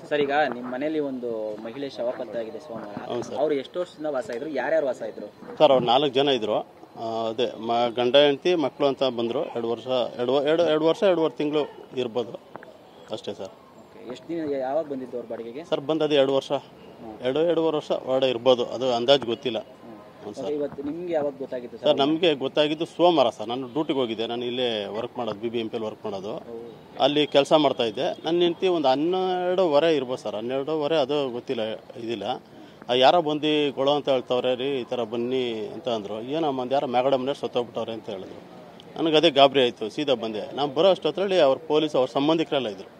Sir, ಈಗ ನಿಮ್ಮ ಮನೆಯಲ್ಲಿ ಒಂದು ಮಹಿಳೆ ಶವ ಪತ್ತೆಯಾಗಿದೆ ಸೋಮವಾರ. ಅವ್ರು ಎಷ್ಟು ವರ್ಷದಿಂದ ವಾಸ ಇದ್ರು, ಯಾರ್ಯಾರು ವಾಸ ಇದ್ರು? ಸರ್ ಅವ್ರು 4 ಜನ ಇದ್ರು. ಅದೇ ಗಂಡ ಹೆಂಡತಿ ಮಕ್ಕಳು ಅಂತ ಬಂದರು. 2 ವರ್ಷ 2 ತಿಂಗಳು ಇರ್ಬೋದು ಅಷ್ಟೇ ಸರ್. ಎಷ್ಟು ದಿನ ಯಾವಾಗ ಬಂದಿದ್ದು ಅವ್ರ ಬಾಡಿಗೆಗೆ? ಸರ್ ಬಂದದ್ದು 2 ವರ್ಷ 2.5 ವರ್ಷ ಒಳಗಡೆ ಇರ್ಬೋದು, ಅದು ಅಂದಾಜು ಗೊತ್ತಿಲ್ಲ. ಇವತ್ತು ನಿಮ್ಗೆ ಯಾವಾಗ ಗೊತ್ತಾಗಿತ್ತು ಸರ್? ನಮಗೆ ಗೊತ್ತಾಗಿದ್ದು ಸೋಮವಾರ ಸರ್. ನಾನು ಡ್ಯೂಟಿಗೆ ಹೋಗಿದ್ದೆ. ನಾನು ಇಲ್ಲೇ ವರ್ಕ್ ಮಾಡೋದು, BBMP ವರ್ಕ್ ಮಾಡೋದು. ಅಲ್ಲಿ ಕೆಲಸ ಮಾಡ್ತಾ ಇದ್ದೆ. ನನ್ನ ಹೆಂಡತಿ ಒಂದು 12:15 ಇರ್ಬೋದು ಸರ್, 12:15 ಅದು ಗೊತ್ತಿಲ್ಲ, ಇದಿಲ್ಲ. ಯಾರೋ ಬಂದು ಗೊಳೋ ಅಂತ ಹೇಳ್ತವ್ರೆ ರೀ, ಈ ಥರ ಬನ್ನಿ ಅಂತ ಅಂದರು. ಏನಮ್ಮ ಯಾರೋ ಮ್ಯಾಗಡೆ ಮನೆಯವ್ರು ಸತ್ತೋಗ್ಬಿಟ್ಟವ್ರೆ ಅಂತ ಹೇಳಿದ್ರು. ನನಗೆ ಅದೇ ಗಾಬರಿ ಆಯಿತು. ಸೀದಾ ಬಂದೆ. ನಾನು ಬರೋ ಅಷ್ಟೊತ್ತರಲ್ಲಿ ಅವ್ರ ಪೊಲೀಸ್ ಅವ್ರ ಸಂಬಂಧಿಕರೆಲ್ಲ ಇದ್ರು.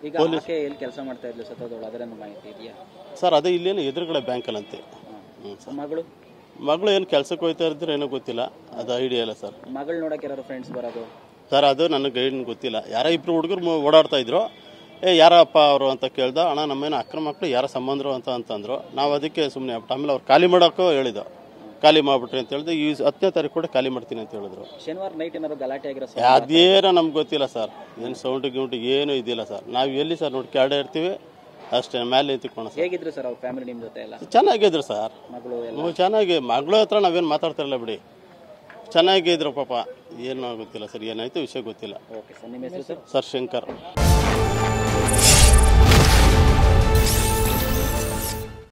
ಈಗ ಆಕೆ ಎಲ್ಲಿ ಕೆಲಸ ಮಾಡ್ತಾ ಇದ್ಲು ಸತ್ತೋದವಳು, ಅದರ ಮಾಹಿತಿ ಇದೆಯಾ ಸರ್? ಅದೇ ಇಲ್ಲೇನು ಎದುರುಗಡೆ ಬ್ಯಾಂಕಲ್ಲಂತೆ. ಮಗಳು ಏನು ಕೆಲ್ಸಕ್ಕೆ ಹೋಗ್ತಾ ಇದ್ರೆ ಏನೋ ಗೊತ್ತಿಲ್ಲ, ಅದು ಐಡಿಯಾ ಇಲ್ಲ ಸರ್. ಮಗಳು ನೋಡಕ್ಕೆ ಯಾರು ಫ್ರೆಂಡ್ಸ್ ಬರೋದು? ಸರ್ ಅದು ನನಗೆ ಗೈಡ್ ಗೊತ್ತಿಲ್ಲ. ಯಾರೋ 2 ಹುಡುಗರು ಓಡಾಡ್ತಾ ಇದ್ರು. ಯಾರಪ್ಪ ಅವರು ಅಂತ ಕೇಳ್ದ. ಅಣ್ಣ ನಮ್ಮೇನು ಅಕ್ರಮ ಮಕ್ಕಳು ಯಾರ ಸಂಬಂಧರು ಅಂತಂದ್ರು. ನಾವು ಅದಕ್ಕೆ ಸುಮ್ಮನೆ ಆಮೇಲೆ ಅವ್ರು ಖಾಲಿ ಮಾಡೋಕ್ಕೂ ಹೇಳಿದ್ದು. ಖಾಲಿ ಮಾಡ್ಬಿಟ್ರಿ ಅಂತ ಹೇಳಿದ್ರೆ ಈ 10ನೇ ತಾರೀಕು ಕೂಡ ಖಾಲಿ ಮಾಡ್ತೀನಿ ಅಂತ ಹೇಳಿದ್ರು. ಶನಿವಾರ ನೈಟ್ ಏನಾದ್ರು ಗಲಾಟೆ ಆಗಿರೋ? ಅದೇನೋ ನಮ್ಗೆ ಗೊತ್ತಿಲ್ಲ ಸರ್. ಏನು ಸೌಂಡ್ ಗಿೌಂಟ್ ಏನೂ ಇದಿಲ್ಲ ಸರ್. ನಾವು ಎಲ್ಲಿ ಸರ್ ನೋಡಿ ಕ್ಯಾಡೆ ಇರ್ತೀವಿ ಅಷ್ಟೇ, ಮೇಲೆ ನಿಂತ್ಕೊಂಡು. ಹೇಗಿದ್ರು ಸರ್ ಅವ್ರ ಫ್ಯಾಮಿಲಿ ನಿಮ್ಮ ಜೊತೆ ಎಲ್ಲ? ಚೆನ್ನಾಗಿದ್ರು ಸರ್. ಮಗಳು ಚೆನ್ನಾಗಿ, ಮಗಳ ಹತ್ರ ನಾವೇನು ಮಾತಾಡ್ತಿರಲ್ಲ ಬಿಡಿ, ಚೆನ್ನಾಗಿದ್ರು ಪಾಪ. ಏನೋ ಗೊತ್ತಿಲ್ಲ ಸರ್, ಏನಾಯ್ತು ವಿಷಯ ಗೊತ್ತಿಲ್ಲ. ಓಕೆ ಸರ್, ನಿಮ್ಮ ಹೆಸರು ಸರ್? ಸರ್ ಶಂಕರ್.